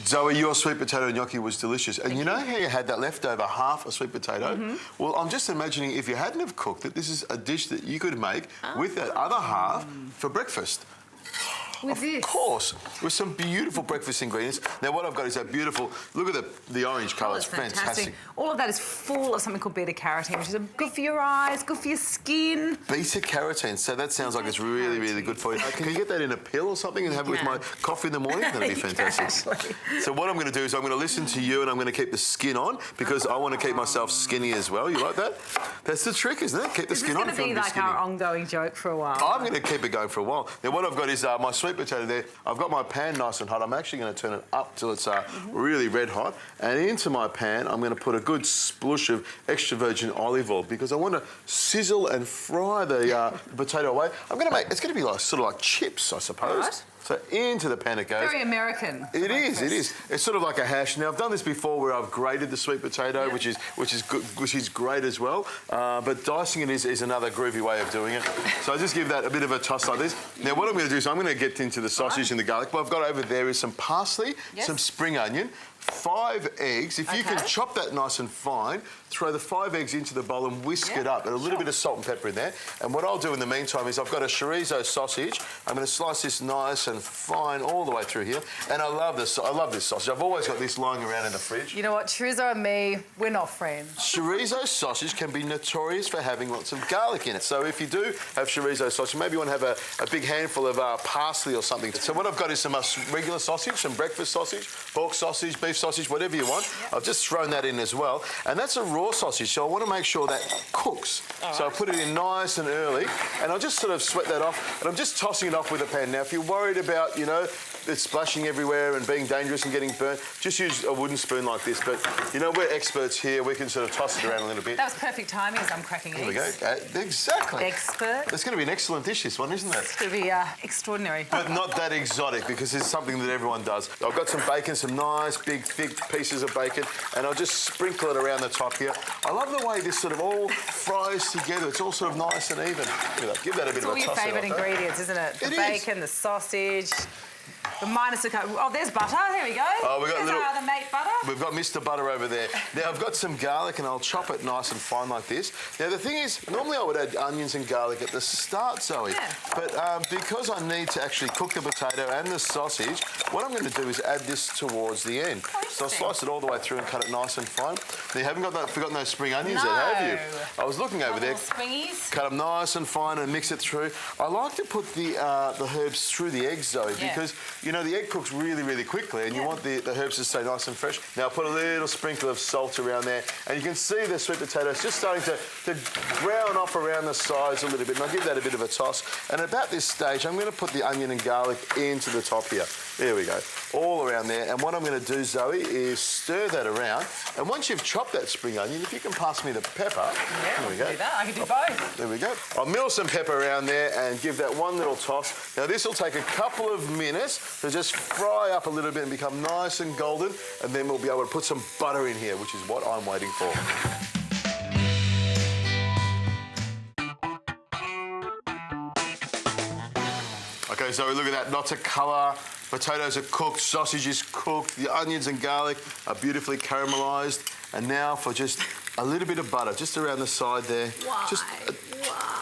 Zoe, your sweet potato gnocchi was delicious. And you know how you had that leftover half a sweet potato? Well, I'm just imagining if you hadn't have cooked it, this is a dish that you could make with that other half for breakfast. With this? Of course, with some beautiful breakfast ingredients. Now, what I've got is that beautiful, look at the orange colour, it's fantastic. All of that is full of something called beta-carotene, which is good for your eyes, good for your skin. Beta-carotene, so that sounds like it's really, really good for you. Can you get that in a pill or something and have it with my coffee in the morning? That'd be fantastic. So what I'm going to do is I'm going to listen to you and I'm going to keep the skin on because I want to keep myself skinny as well. You like that? That's the trick, isn't it? Keep the skin on. This is going to be like our ongoing joke for a while. I'm going to keep it going for a while. Now, what I've got is my sweet potato there. I've got my pan nice and hot. I'm actually going to turn it up till it's really red hot. And into my pan, I'm going to put a good splush of extra virgin olive oil because I want to sizzle and fry the potato away. It's going to be like sort of like chips, I suppose. Right. So into the pan it goes. Very American. It is. It's sort of like a hash. Now I've done this before where I've grated the sweet potato, which is good, which is great as well. But dicing it is another groovy way of doing it. So I just give that a bit of a toss like this. Now what I'm going to do is I'm going to get into the sausage and the garlic. What I've got over there is some parsley, some spring onion, 5 eggs. If you can chop that nice and fine, throw the 5 eggs into the bowl and whisk it up, and a little bit of salt and pepper in there. And what I'll do in the meantime is I've got a chorizo sausage. I'm going to slice this nice and fine all the way through here. And I love this sausage. I've always got this lying around in the fridge. You know what, chorizo and me, we're not friends. Chorizo sausage can be notorious for having lots of garlic in it. So if you do have chorizo sausage, maybe you want to have a big handful of parsley or something. So what I've got is some regular sausage, some breakfast sausage, pork sausage, beef sausage, whatever you want. I've just thrown that in as well. And that's a raw sausage, so I want to make sure that cooks. So I put it in nice and early, and I'll just sort of sweat that off, and I'm just tossing it off with a pan. Now, if you're worried about, you know, it splashing everywhere and being dangerous and getting burnt, just use a wooden spoon like this. But, you know, we're experts here. We can sort of toss it around a little bit. That was perfect timing as I'm cracking eggs. There we go. Exactly. Expert. It's going to be an excellent dish, this one, isn't it? It's going to be extraordinary. But not that exotic, because it's something that everyone does. I've got some bacon, some nice, big, thick pieces of bacon, and I'll just sprinkle it around the top here. I love the way this sort of all fries together. It's all sort of nice and even. Give that a bit of a toss. It's all your favourite ingredients, isn't it? The bacon, the sausage. The minus the oh, there's butter. Here we go. Oh, we've got our other mate butter. We've got Mr. Butter over there. Now I've got some garlic and I'll chop it nice and fine like this. Now the thing is, normally I would add onions and garlic at the start, Zoe. But because I need to actually cook the potato and the sausage, what I'm going to do is add this towards the end. So I'll slice it all the way through and cut it nice and fine. Now you haven't forgotten those spring onions yet, have you? I was looking over there. Springies. Cut them nice and fine and mix it through. I like to put the herbs through the eggs, Zoe, because you know the egg cooks really, really quickly, and you want the herbs to stay nice and fresh. Now put a little sprinkle of salt around there, and you can see the sweet potatoes just starting to brown off around the sides a little bit, and I'll give that a bit of a toss. And about this stage, I'm going to put the onion and garlic into the top here. There we go, all around there. And what I'm going to do, Zoe, is stir that around. And once you've chopped that spring onion, if you can pass me the pepper. There we go. Do that. I can do both. There we go. I'll mill some pepper around there and give that one little toss. Now this will take a couple of minutes to just fry up a little bit and become nice and golden, and then we'll be able to put some butter in here, which is what I'm waiting for. Okay, so look at that, lots of colour. Potatoes are cooked, sausage is cooked, the onions and garlic are beautifully caramelised. And now for just a little bit of butter, just around the side there. Why? Just a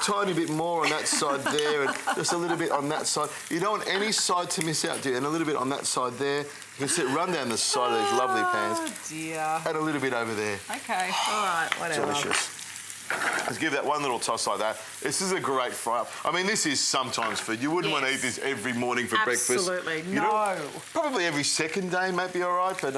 tiny bit more on that side there, and just a little bit on that side. You don't want any side to miss out, do you? And a little bit on that side there. You can see it run down the side of these lovely pans. Oh, dear. And a little bit over there. Okay, all right, whatever. Delicious. Let's give that one little toss like that. This is a great fry-up. I mean, this is sometimes food. You wouldn't want to eat this every morning for breakfast. Absolutely, you know, probably every second day might be all right, but,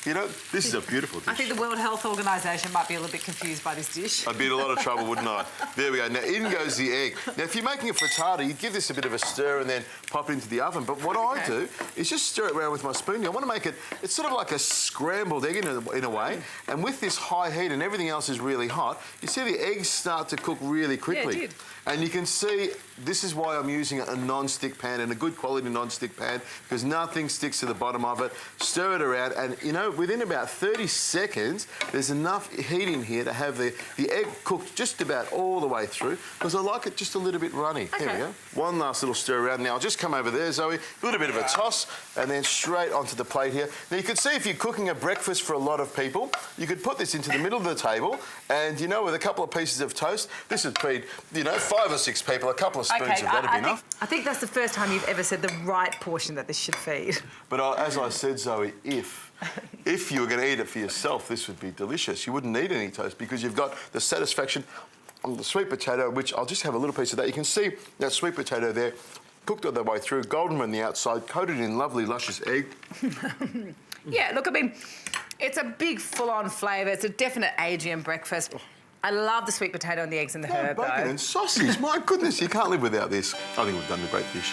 you know, this is a beautiful dish. I think the World Health Organisation might be a little bit confused by this dish. I'd be in a lot of trouble, wouldn't I? There we go. Now, in goes the egg. Now, if you're making a frittata, you give this a bit of a stir and then pop it into the oven. But what I do is just stir it around with my spoon. I want to make it, it's sort of like a scrambled egg in a way. And with this high heat and everything else is really hot, you see the eggs start to cook really quickly. Yeah, it did. And you can see this is why I'm using a non-stick pan, and a good quality non-stick pan, because nothing sticks to the bottom of it. Stir it around, and you know, within about 30 seconds, there's enough heat in here to have the egg cooked just about all the way through, because I like it just a little bit runny. Okay. There we go. One last little stir around. Now, I'll just come over there, Zoe, a little bit of a toss, and then straight onto the plate here. Now, you can see if you're cooking a breakfast for a lot of people, you could put this into the middle of the table, and, you know, with a couple of pieces of toast, this would feed, you know, 5 or 6 people. A couple of spoons of that would be enough. I think that's the first time you've ever said the right portion that this should feed. But as I said, Zoe, if you were going to eat it for yourself, this would be delicious. You wouldn't need any toast because you've got the satisfaction of the sweet potato, which I'll just have a little piece of that. You can see that sweet potato there, cooked all the way through, golden on the outside, coated in lovely, luscious egg. Yeah, look, I mean, it's a big full-on flavour. It's a definite Adrian breakfast. I love the sweet potato and the eggs and the herb, bacon though. and sausage. My goodness, you can't live without this. I think we've done a great dish.